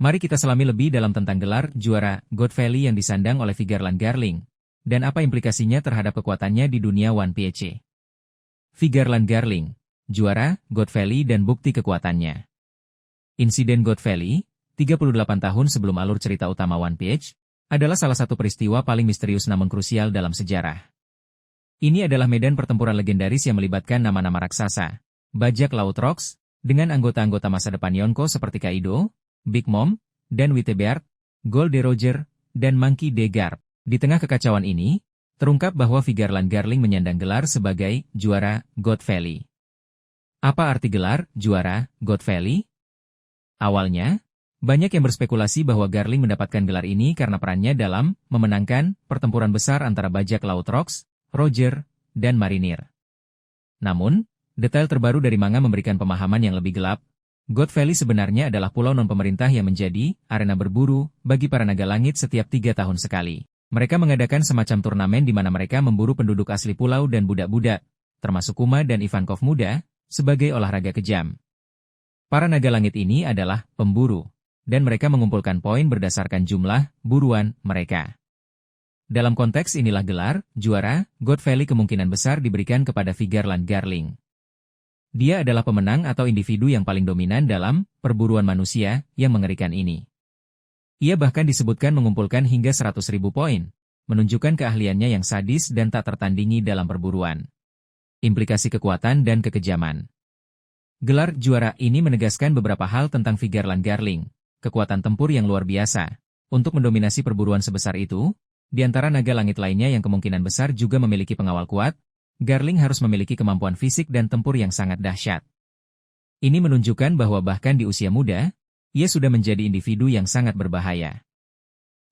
Mari kita selami lebih dalam tentang gelar juara God Valley yang disandang oleh Figurland Garling, dan apa implikasinya terhadap kekuatannya di dunia One Piece. Figurland Garling, juara God Valley dan bukti kekuatannya. Insiden God Valley, 38 tahun sebelum alur cerita utama One Piece, adalah salah satu peristiwa paling misterius namun krusial dalam sejarah. Ini adalah medan pertempuran legendaris yang melibatkan nama-nama raksasa, bajak laut Rocks, dengan anggota-anggota masa depan Yonko seperti Kaido, Big Mom, dan Whitebeard, Gold Roger, dan Monkey D. Garp. Di tengah kekacauan ini, terungkap bahwa Figurland Garling menyandang gelar sebagai juara God Valley. Apa arti gelar juara God Valley? Awalnya, banyak yang berspekulasi bahwa Garling mendapatkan gelar ini karena perannya dalam memenangkan pertempuran besar antara bajak laut Rocks, Roger, dan Marinir. Namun, detail terbaru dari manga memberikan pemahaman yang lebih gelap. God Valley sebenarnya adalah pulau non-pemerintah yang menjadi arena berburu bagi para naga langit setiap 3 tahun sekali. Mereka mengadakan semacam turnamen di mana mereka memburu penduduk asli pulau dan budak-budak, termasuk Kuma dan Ivankov muda, sebagai olahraga kejam. Para naga langit ini adalah pemburu, dan mereka mengumpulkan poin berdasarkan jumlah buruan mereka. Dalam konteks inilah gelar juara God Valley kemungkinan besar diberikan kepada Figurland Garling. Dia adalah pemenang atau individu yang paling dominan dalam perburuan manusia yang mengerikan ini. Ia bahkan disebutkan mengumpulkan hingga 100.000 poin, menunjukkan keahliannya yang sadis dan tak tertandingi dalam perburuan. Implikasi kekuatan dan kekejaman. Gelar juara ini menegaskan beberapa hal tentang Figurland Garling, kekuatan tempur yang luar biasa. Untuk mendominasi perburuan sebesar itu, di antara naga langit lainnya yang kemungkinan besar juga memiliki pengawal kuat, Garling harus memiliki kemampuan fisik dan tempur yang sangat dahsyat. Ini menunjukkan bahwa bahkan di usia muda, ia sudah menjadi individu yang sangat berbahaya.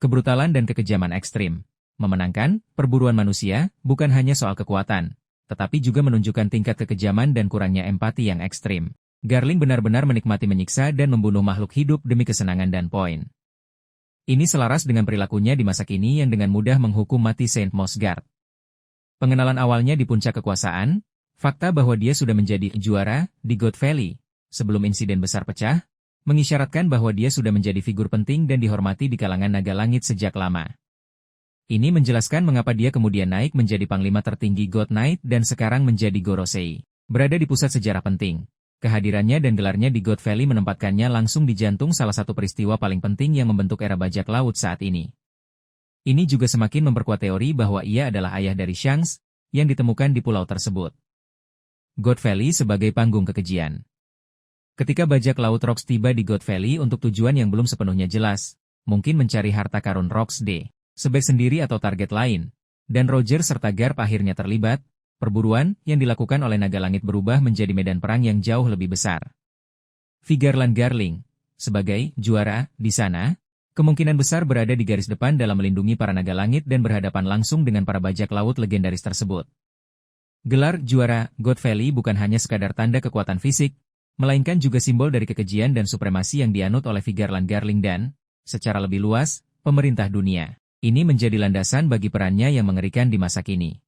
Kebrutalan dan kekejaman ekstrim. Memenangkan perburuan manusia bukan hanya soal kekuatan, tetapi juga menunjukkan tingkat kekejaman dan kurangnya empati yang ekstrim. Garling benar-benar menikmati menyiksa dan membunuh makhluk hidup demi kesenangan dan poin. Ini selaras dengan perilakunya di masa kini yang dengan mudah menghukum mati Saint Mosgard. Pengenalan awalnya di puncak kekuasaan, fakta bahwa dia sudah menjadi juara di God Valley sebelum insiden besar pecah, mengisyaratkan bahwa dia sudah menjadi figur penting dan dihormati di kalangan naga langit sejak lama. Ini menjelaskan mengapa dia kemudian naik menjadi panglima tertinggi God Knight dan sekarang menjadi Gorosei. Berada di pusat sejarah penting, kehadirannya dan gelarnya di God Valley menempatkannya langsung di jantung salah satu peristiwa paling penting yang membentuk era bajak laut saat ini. Ini juga semakin memperkuat teori bahwa ia adalah ayah dari Shanks, yang ditemukan di pulau tersebut. God Valley sebagai panggung kekejian. Ketika bajak laut Rocks tiba di God Valley untuk tujuan yang belum sepenuhnya jelas, mungkin mencari harta karun Rocks D, sebaik sendiri atau target lain, dan Roger serta Garp akhirnya terlibat, perburuan yang dilakukan oleh naga langit berubah menjadi medan perang yang jauh lebih besar. Figurland Garling, sebagai juara di sana, kemungkinan besar berada di garis depan dalam melindungi para naga langit dan berhadapan langsung dengan para bajak laut legendaris tersebut. Gelar juara God Valley bukan hanya sekadar tanda kekuatan fisik, melainkan juga simbol dari kekejian dan supremasi yang dianut oleh Figurland Garling dan, secara lebih luas, pemerintah dunia. Ini menjadi landasan bagi perannya yang mengerikan di masa kini.